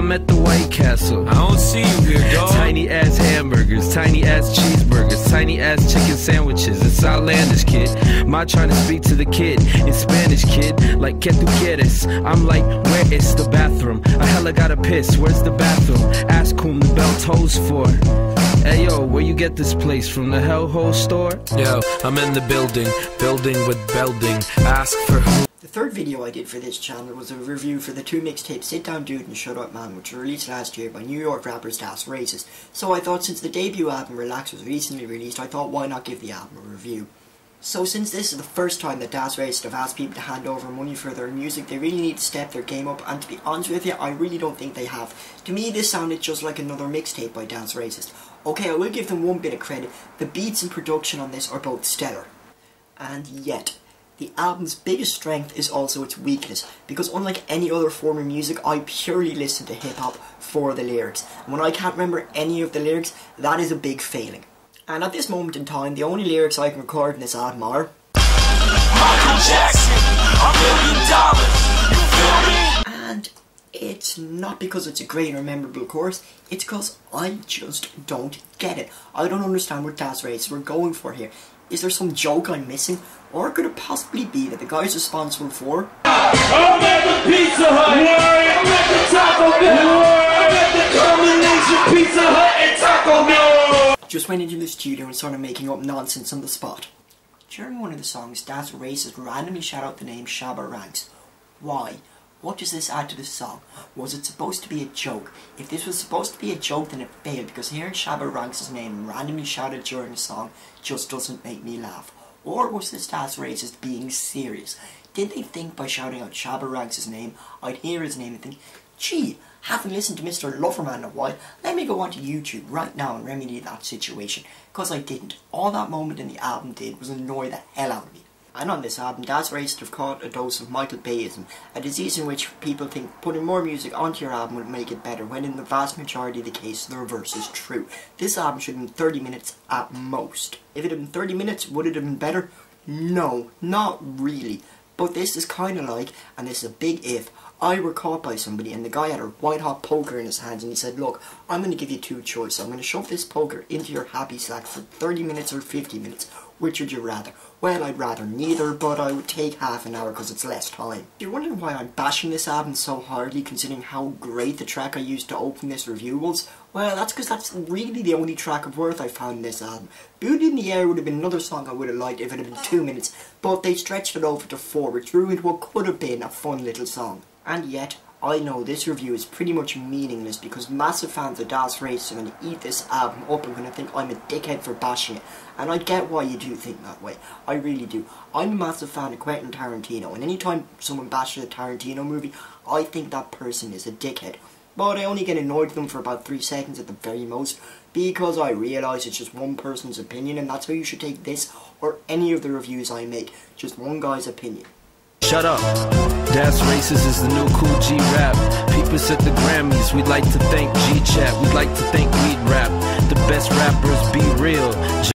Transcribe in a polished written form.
I'm at the White Castle. I don't see you here, dog. Tiny ass hamburgers, tiny ass cheeseburgers, tiny ass chicken sandwiches. It's outlandish, kid. My trying to speak to the kid in Spanish, kid. Like, ¿qué tú quieres? I'm like, where is the bathroom? I hella gotta piss. Where's the bathroom? Ask whom the bell tolls for. Hey yo, where you get this place from? The Hellhole store? Yo, I'm in the building with building. Ask for who. The third video I did for this channel was a review for the two mixtapes Sit Down Dude and Shut Up Man, which were released last year by New York rappers Das Racist. So I thought since the debut album Relax was recently released, I thought why not give the album a review. So since this is the first time that Das Racist have asked people to hand over money for their music, they really need to step their game up, and to be honest with you, I really don't think they have. To me, this sounded just like another mixtape by Das Racist. Okay, I will give them one bit of credit, the beats and production on this are both stellar. And yet, the album's biggest strength is also its weakness, because unlike any other form of music, I purely listen to hip-hop for the lyrics. And when I can't remember any of the lyrics, that is a big failing. And at this moment in time, the only lyrics I can record in this album are Michael Jackson, $1 billion, you feel me? And it's not because it's a great or memorable chorus, it's because I just don't get it. I don't understand what Das Racist were going for here. Is there some joke I'm missing? Or could it possibly be that the guy's responsible for I'm at the Pizza Hut, I'm at the Taco Bell, I'm at the combination Pizza Hut and Taco Bell. Just went into the studio and started making up nonsense on the spot. During one of the songs, Das Racist randomly shout out the name Shabba Ranks. Why? What does this add to the song? Was it supposed to be a joke? If this was supposed to be a joke, then it failed, because hearing Shabba Ranks' name randomly shouted during the song just doesn't make me laugh. Or was this Das Racist being serious? Did they think by shouting out Shabba Ranks' name, I'd hear his name and think, gee, haven't listened to Mr. Loverman in a while, let me go onto YouTube right now and remedy that situation. Because I didn't. All that moment in the album did was annoy the hell out of me. And on this album, Das Racist have caught a dose of Michael Bayism, a disease in which people think putting more music onto your album would make it better, when in the vast majority of the case, the reverse is true. This album should have been 30 minutes at most. If it had been 30 minutes, would it have been better? No, not really. But this is kind of like, and this is a big if, I were caught by somebody and the guy had a white hot poker in his hands and he said, look, I'm going to give you two choices. I'm going to shove this poker into your happy sack for 30 minutes or 50 minutes. Which would you rather? Well, I'd rather neither, but I would take half an hour because it's less time. You're wondering why I'm bashing this album so hardly, considering how great the track I used to open this review was? Well, that's because that's really the only track of worth I found in this album. Booty in the Air would have been another song I would have liked if it had been 2 minutes, but they stretched it over to 4, which ruined what could have been a fun little song. And yet, I know this review is pretty much meaningless because massive fans of Das Racist are going to eat this album up and going to think I'm a dickhead for bashing it. And I get why you do think that way. I really do. I'm a massive fan of Quentin Tarantino, and anytime someone bashes a Tarantino movie, I think that person is a dickhead. But I only get annoyed with them for about 3 seconds at the very most, because I realise it's just one person's opinion, and that's how you should take this or any of the reviews I make. Just one guy's opinion. Shut up. Das Racist is the new cool G-Rap. Peepers at the Grammys, we'd like to thank G-Chat. We'd like to thank Weed Rap. The best rappers be real.